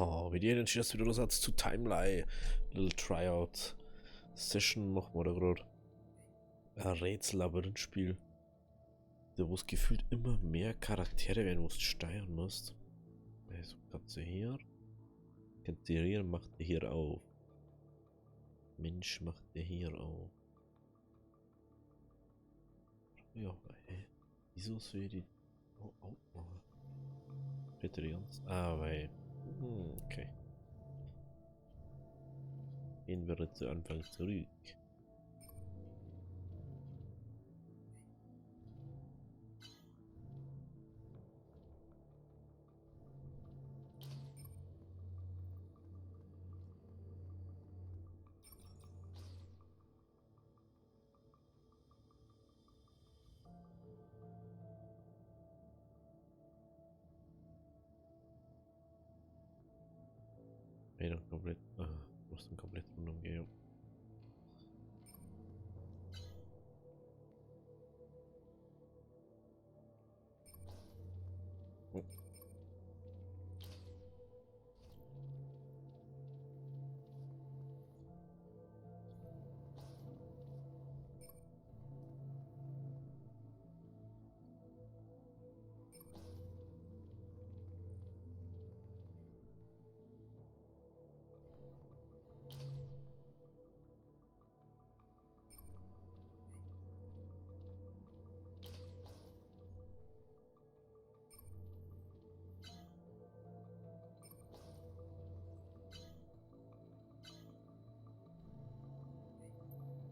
Oh, wie dir denn das wieder los als zu Timeline. Little Tryout Session machen wir da gerade. Ein Rätsel-Labyrinth-Spiel. Da wo es gefühlt immer mehr Charaktere werden, wo du steuern musst. Also Katze hier. Katze hier macht der hier auf. Mensch macht der hier auf. Ja, wieso soll ich die aufmachen? Bitte die ganz. Ah, weil. Okay. Gehen wir zu Anfang zurück. Nee, doch komplett. Muss dann komplett rundum gehen. Oh.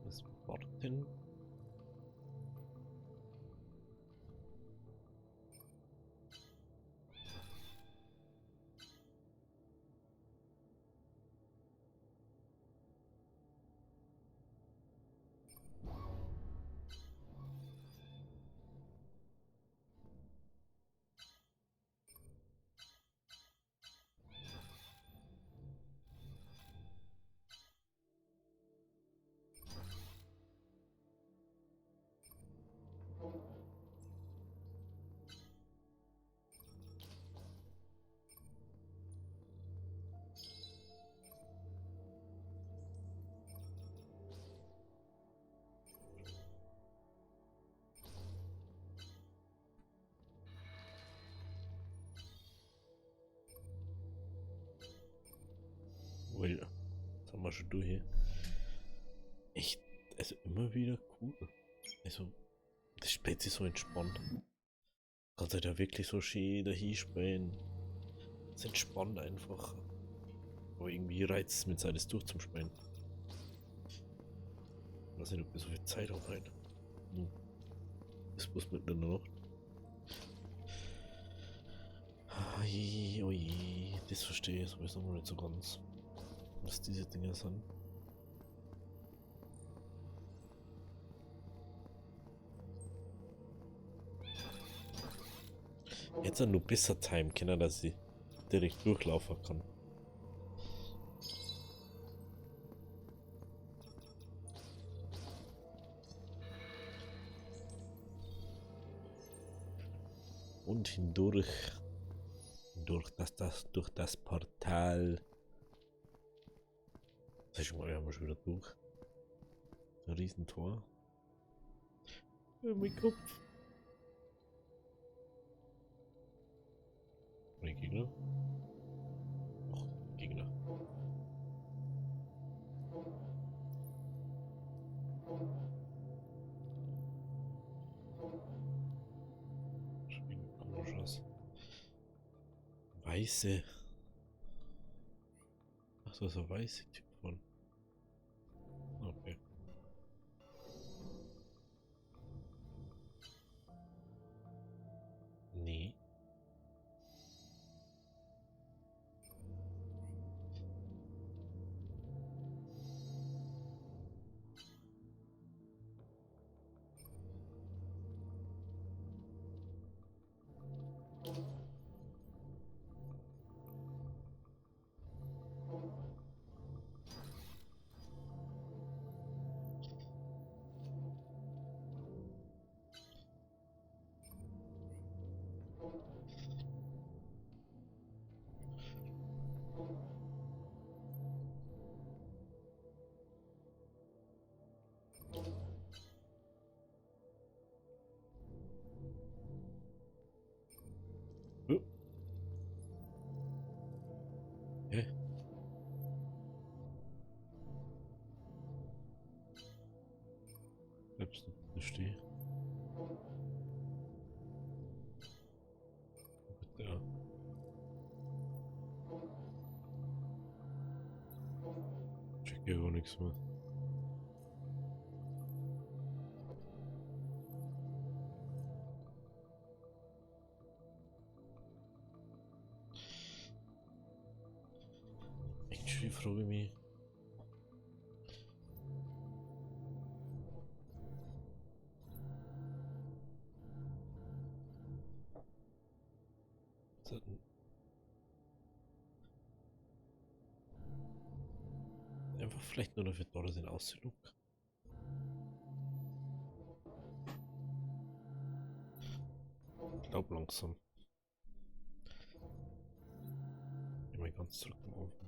Das Warten. Well, das haben wir schon durch hier. Echt, also immer wieder cool. Also, das spielt sich so entspannt. Kannst du da wirklich so schön dahin spielen. Es entspannt einfach. Aber irgendwie reizt es mit alles durchzuspielen. Ich weiß nicht, ob wir so viel Zeit haben heute. Ist bloß mitten in der Nacht. Ai, oi, das verstehe ich sowieso noch nicht so ganz. Was diese Dinge sind. Jetzt nur besser Time kennen, dass ich direkt durchlaufen kann. Und hindurch. Durch das Portal. Das ist schon mal, wir haben schon wieder durch. Ein Riesentor. Oh, mein Kopf. Mein Gegner. Och, Gegner. Schon wieder komisch aus. Weiße. Ach so, so weiße Typ von. Okay. Nee. Hä? Bleibst du da stehen? Ja. Check hier gar nichts mehr. Actually frage ich mich. Einfach vielleicht nur dafür da den Auszug. Ich glaube langsam. Ich mal ganz zurück am Anfang.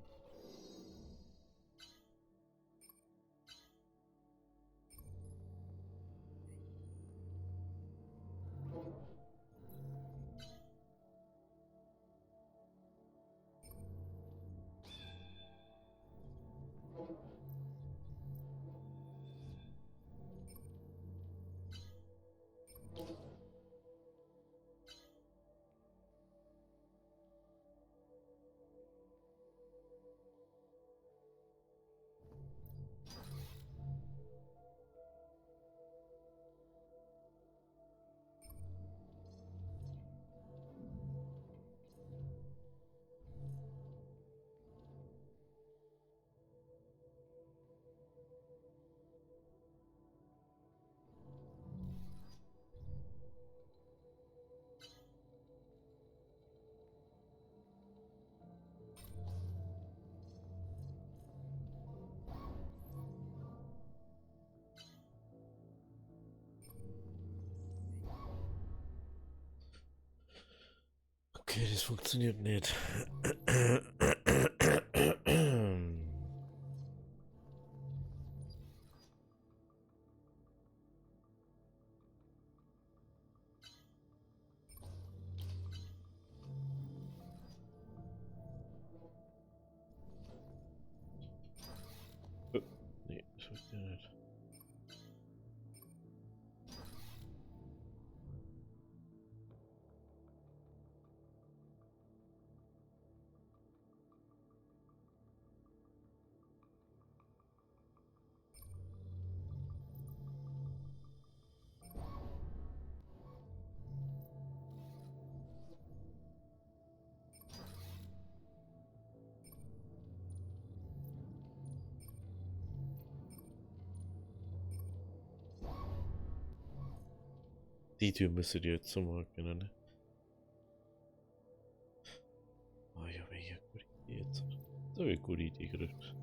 Okay, das funktioniert nicht. Nee, das funktioniert nicht. Die Tür müsstet ihr jetzt zumachen können, ne? Oh, ich habe hier eine gute Idee jetzt. Da habe ich eine gute Idee gekriegt.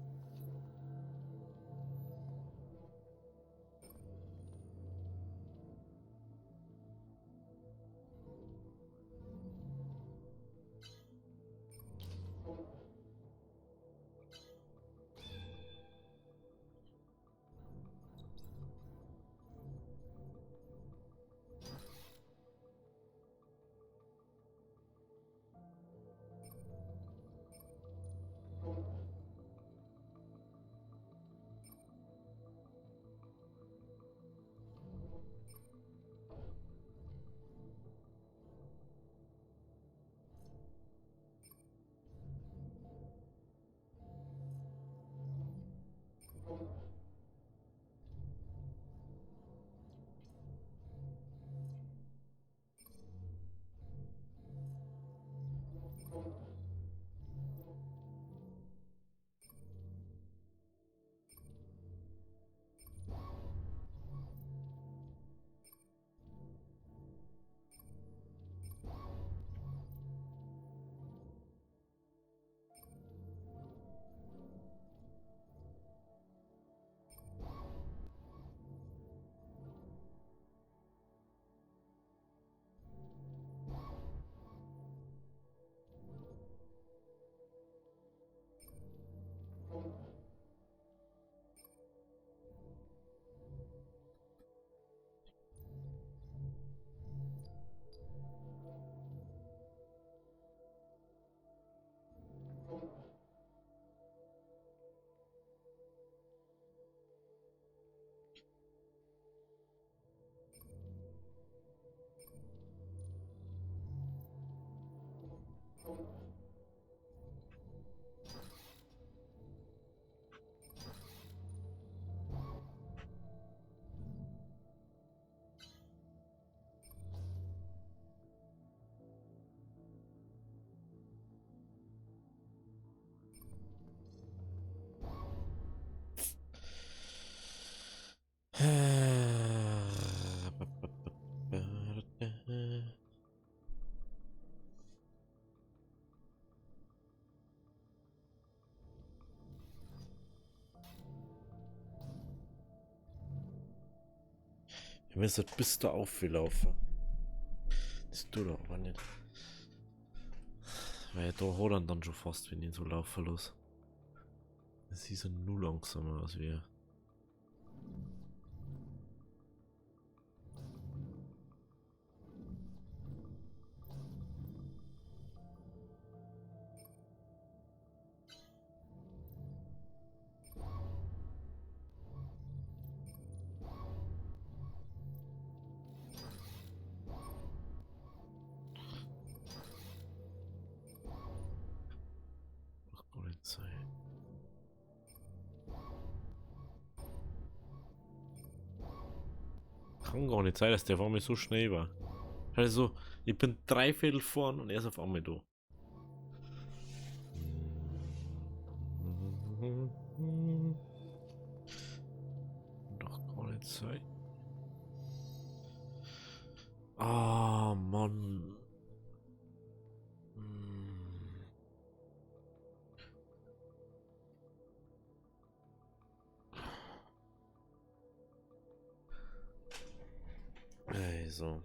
Ihr müsst bis da auflaufen. Das tut er aber nicht. Weil da hat er dann schon fast, wenn ich ihn so laufen los. Das ist ja nur langsamer als wir. Ach, Polizei. Kann gar nicht sein, dass der auf einmal so schnell war. Also, ich bin dreiviertel vorn und er ist auf einmal da. Doch gar nicht sein. Ah, Mann. Also.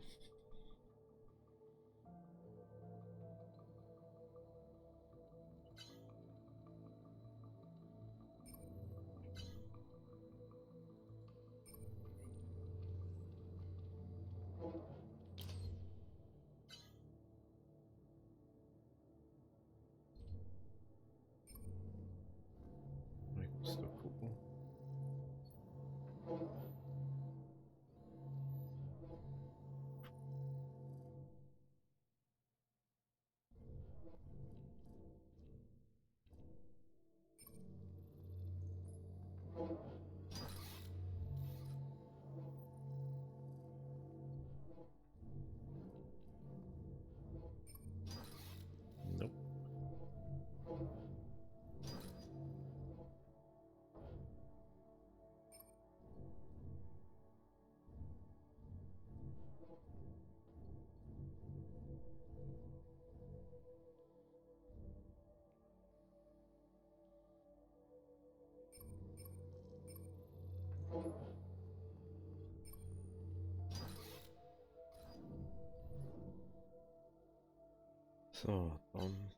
Ich muss da gucken. Nope. So, dann.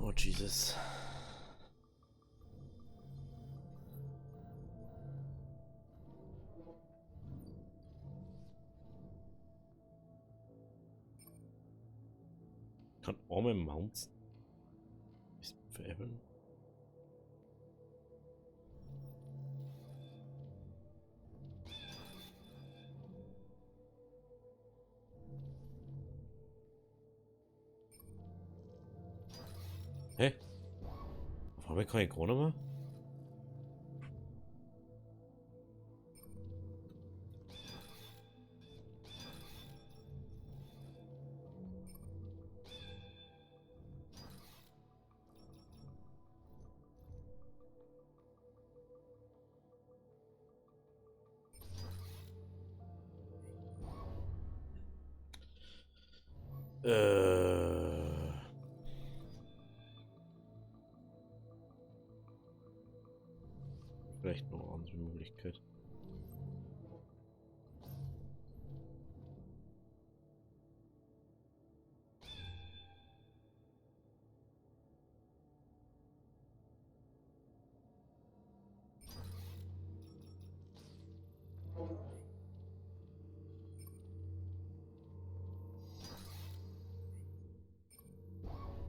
Oh, Jesus. Kann arme Mounts. Ist veräppeln. Hä? Auf einmal kann ich gar nicht mehr? Vielleicht noch eine andere Möglichkeit.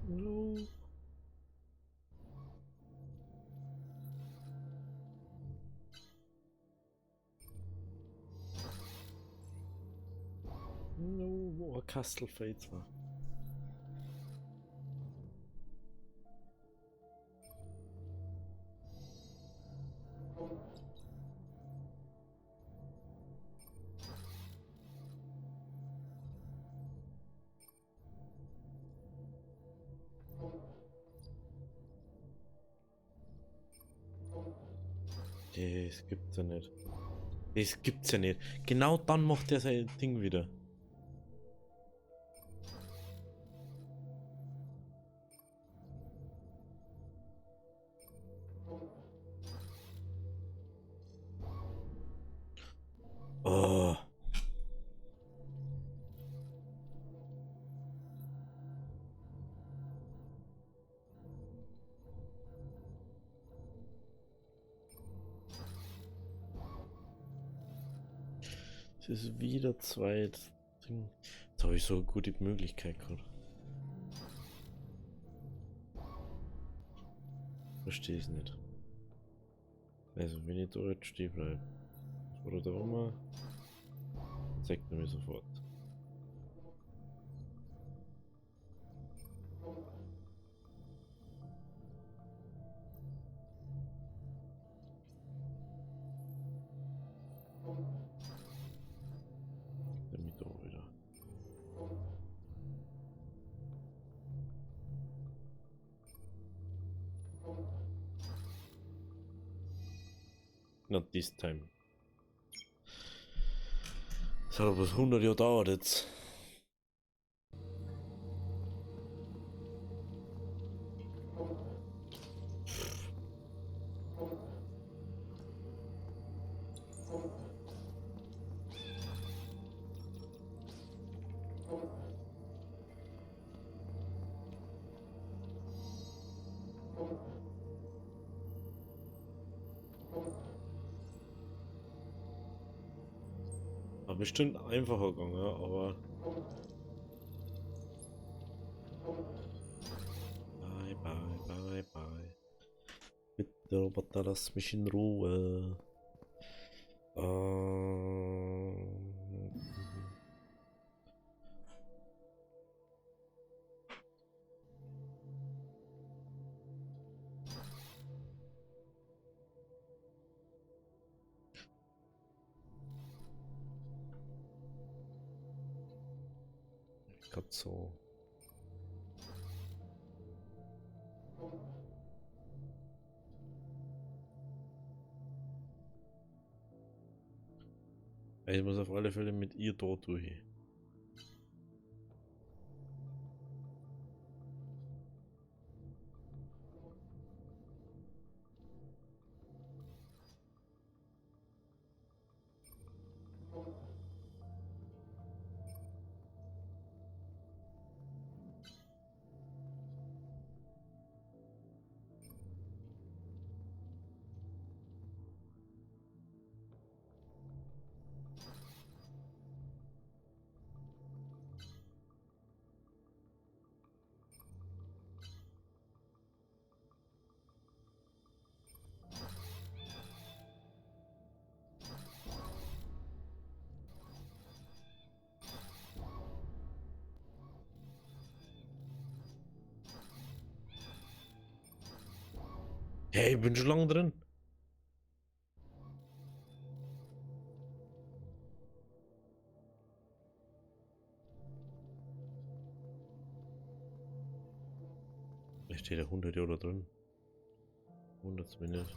No. No, wo Castle Fates war. Das gibt's ja nicht. Das gibt's ja nicht. Genau dann macht er sein Ding wieder. Oh. Es ist wieder zweit. Jetzt habe ich so eine gute Möglichkeit gerade. Verstehe es nicht. Also, wenn ich da jetzt stehen bleibe, oder da immer, zeigt er mir sofort. Damit auch wieder. Not this time. Das hat aber 100 Jahre gedauert jetzt. War bestimmt einfacher gegangen, ja, aber. Bye, bye, bye, bye. Bitte, Roboter, lass mich in Ruhe. Grad so. Ich muss auf alle Fälle mit ihr dort durch. Hey, ich bin schon lange drin. Da steht ja 100 Jahre drin. 100 zumindest.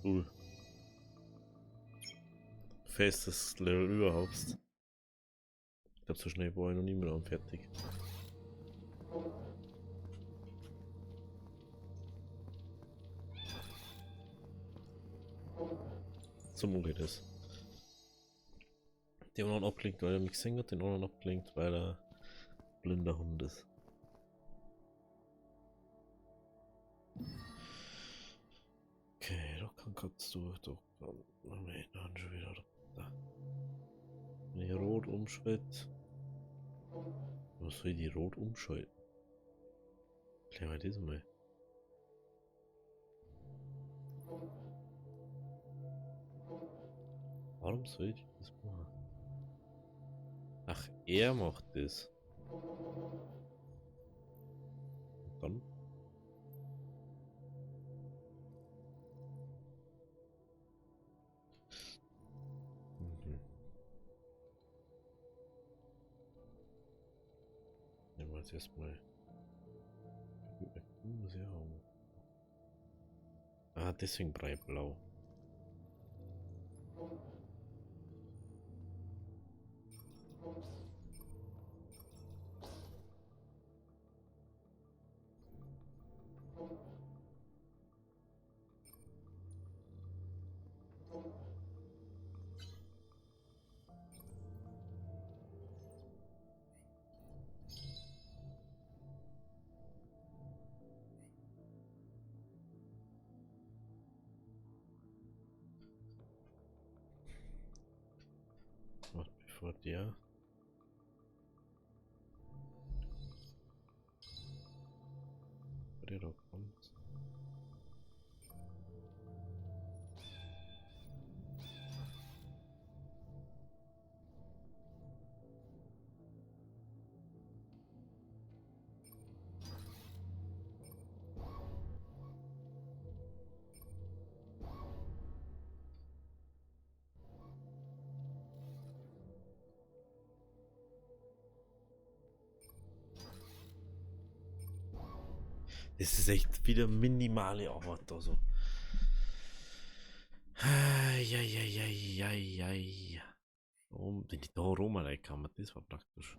Cool. Festes Level überhaupt. Ich glaube, so schnell war ich noch nie mehr fertig. trotzdem mache ich das. Den anderen abgelenkt, weil er mich gesehen hat, den anderen abgelenkt, weil er blinder Hund ist. Okay, da kannst du, da kann, nein, dann schon wieder da. Wenn ich rot umschalte, was soll ich die rot umschalten? Klär mal das mal. Warum soll ich das machen? Ach, er macht das. Und dann? Mhm. Nehmen wir jetzt erstmal. Muss ich haben. Ah, deswegen brei blau. Warte, bevor der da kommt. Das ist echt wieder minimale Arbeit da so. Eieieiei. Wenn ich da rum rein kann, das war praktisch.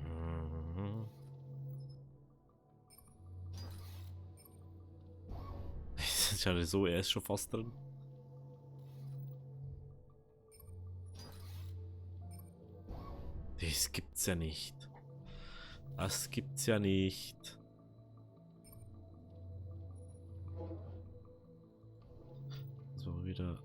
Mhm. Schau dir so, er ist schon fast drin. Das gibt's ja nicht. Das gibt's ja nicht. So, wieder.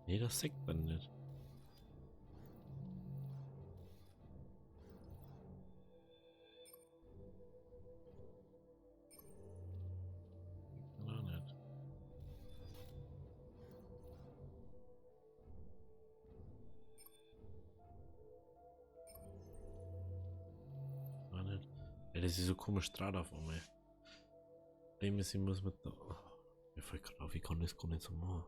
Nee, das sieht man nicht. Noch nicht. Noch nicht. Ja, das ist so komisch drauf auf einmal. Problem ist, ich muss mit da. Mir fällt gerade auf, ich kann das gar nicht so machen.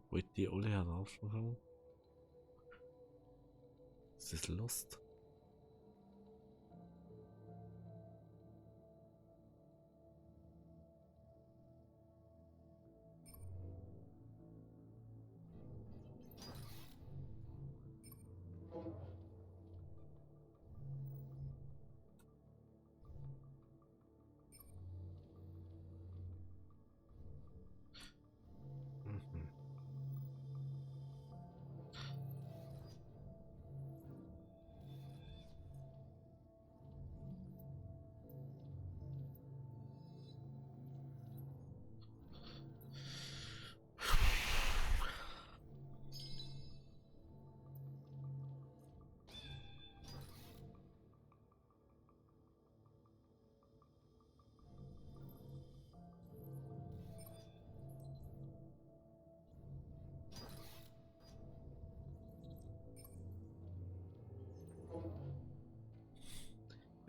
Wollt die alle herausmachen? Ist das Lust? Mhm.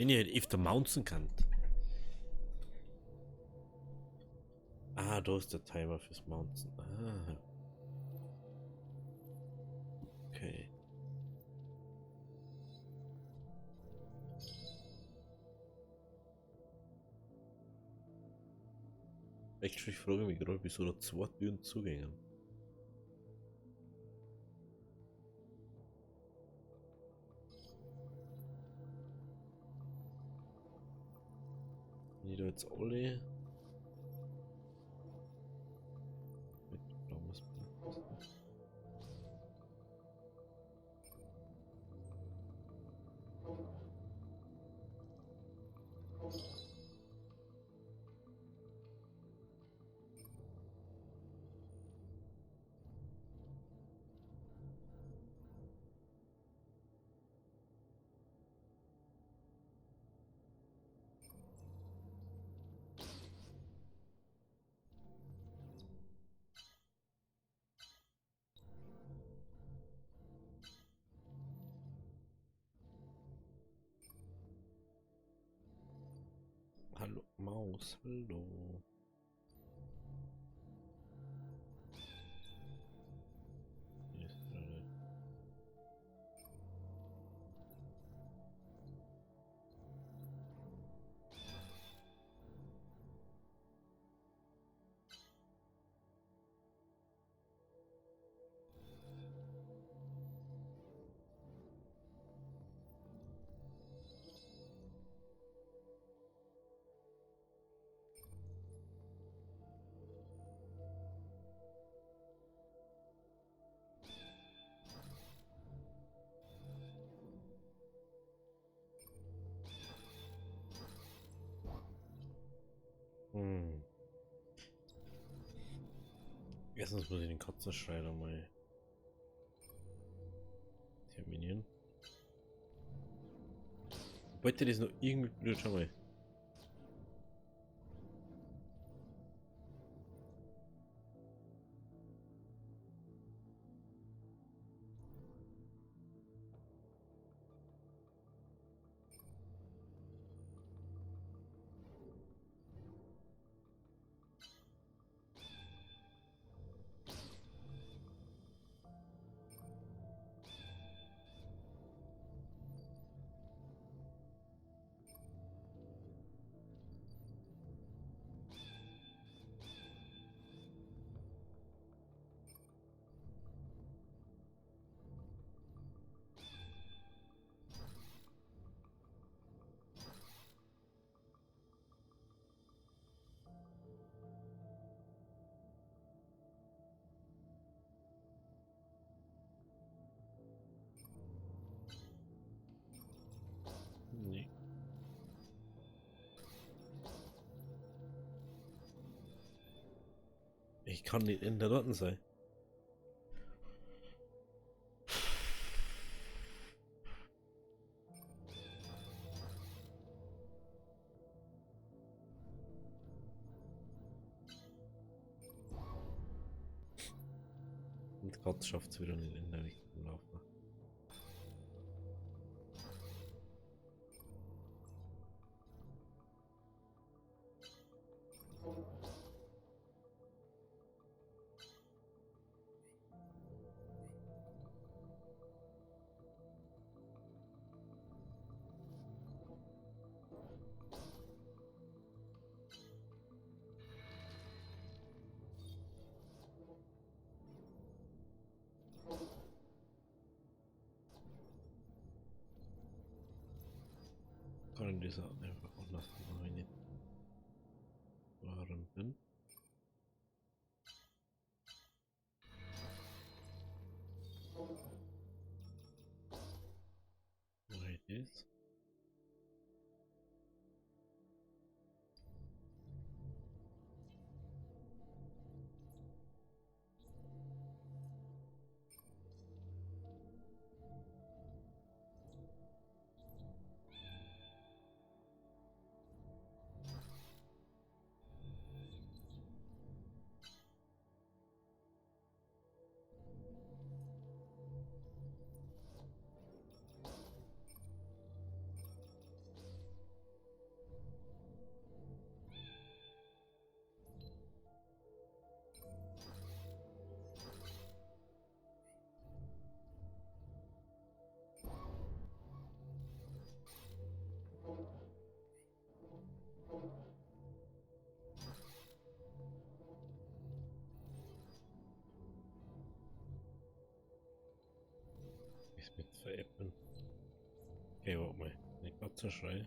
Wenn ihr auf der Mountain kann. Ah, da ist der Timer fürs Mountain. Ah. Okay. Actually, ich frage mich gerade, wieso da zwei Türen zugängen. Wenn ich da jetzt alle mit blaues Bild. Hallo Maus, hallo. Hier ist gerade. Hm. Erstens muss ich den Katzenschreider mal terminieren. Wollte das noch irgendwie blöd schon mal? Nee. Ich kann nicht in der Daten sein. Und Gott schafft es wieder nicht in der richtigen Laufbahn. Kann ich das auch einfach anders machen, wenn ich nicht daran bin. Mache ich das. veräppeln. Okay, warte mal. Nicht gerade zur Schrei.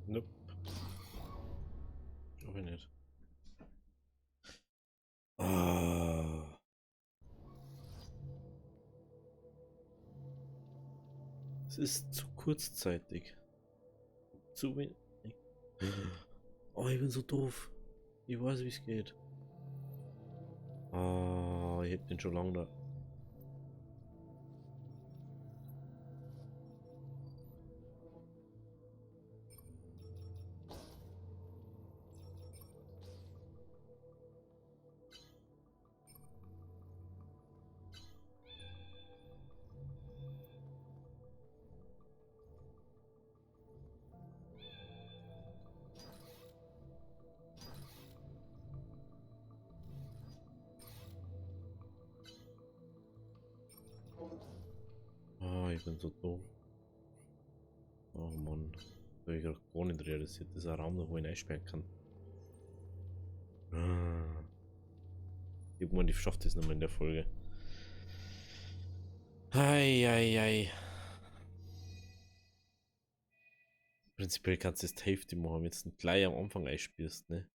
Nope. Glaube ich nicht. Ah. Es ist zu kurzzeitig. Zu wenig. Oh, ich bin so doof. Ich weiß, wie es geht. Ah, ich hätte den schon lange da. Ah, ich bin so doof. Oh Mann. Da habe ich gerade gar nicht realisiert. Das ist ein Raum, wo ich ihn einsperren kann. Ah. Irgendwann, ich schaffe das nicht mehr in der Folge. Ei. Prinzipiell kannst du das Hälfte machen, wenn du jetzt gleich am Anfang einspielst, ne?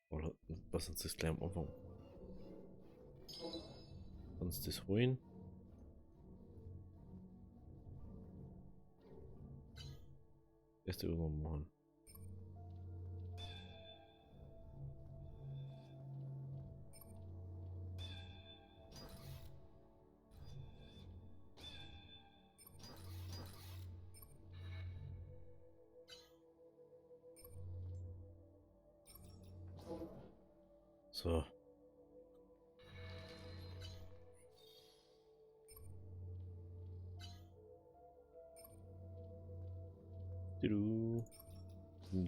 Oder was uns das gleich am Anfang? Kannst du das holen? Erst irgendwann machen. So.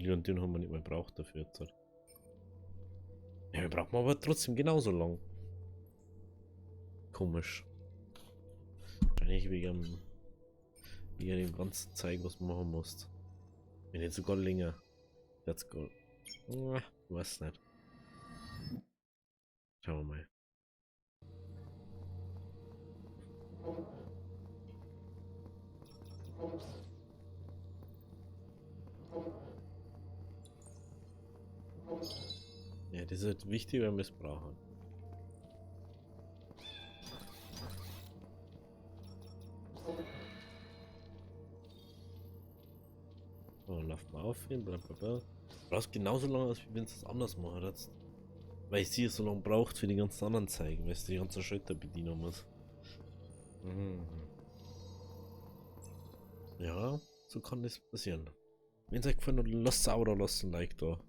Und den haben wir nicht mehr gebraucht dafür jetzt. Ja, wir brauchen aber trotzdem genauso lang. Komisch. Wahrscheinlich wegen dem ganzen Zeug, was man machen muss. Wenn nicht sogar länger. Jetzt go. Weiß nicht. Schauen wir mal. Ja, das ist halt wichtig, wenn wir es brauchen. So, lauf mal auf hin, blablabla. Du brauchst genauso lange, als wenn es anders machen würdest. Weil ich sie so lange braucht für die ganzen anderen zeigen, weil es die ganzen Schritte bedienen muss. Mhm. Ja, so kann das passieren. Wenn es euch gefallen hat, lasst es oder lasst ein Like da.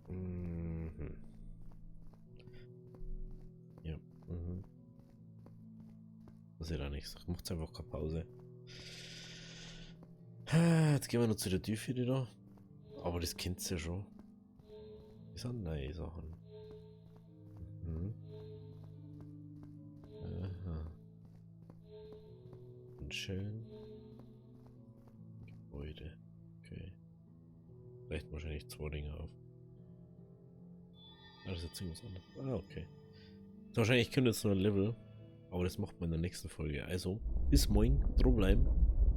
Mhm. Ja. Mhm. Passiert auch nichts. Macht einfach keine Pause. Jetzt gehen wir noch zu der Tür da. Aber das kennt ihr ja schon. Das sind neue Sachen. Mhm. Aha. Und schön. Gebäude. Okay. Vielleicht wahrscheinlich 2 Dinge auf. Ah, das ist jetzt irgendwas anderes. Ah, okay. Wahrscheinlich können wir jetzt nur ein Level. Aber das macht man in der nächsten Folge. Also, bis morgen. Dranbleiben.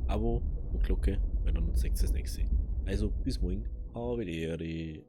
Abo und Glocke. Weil dann seht ihr das nächste. Also, bis morgen. Habe die Ehre.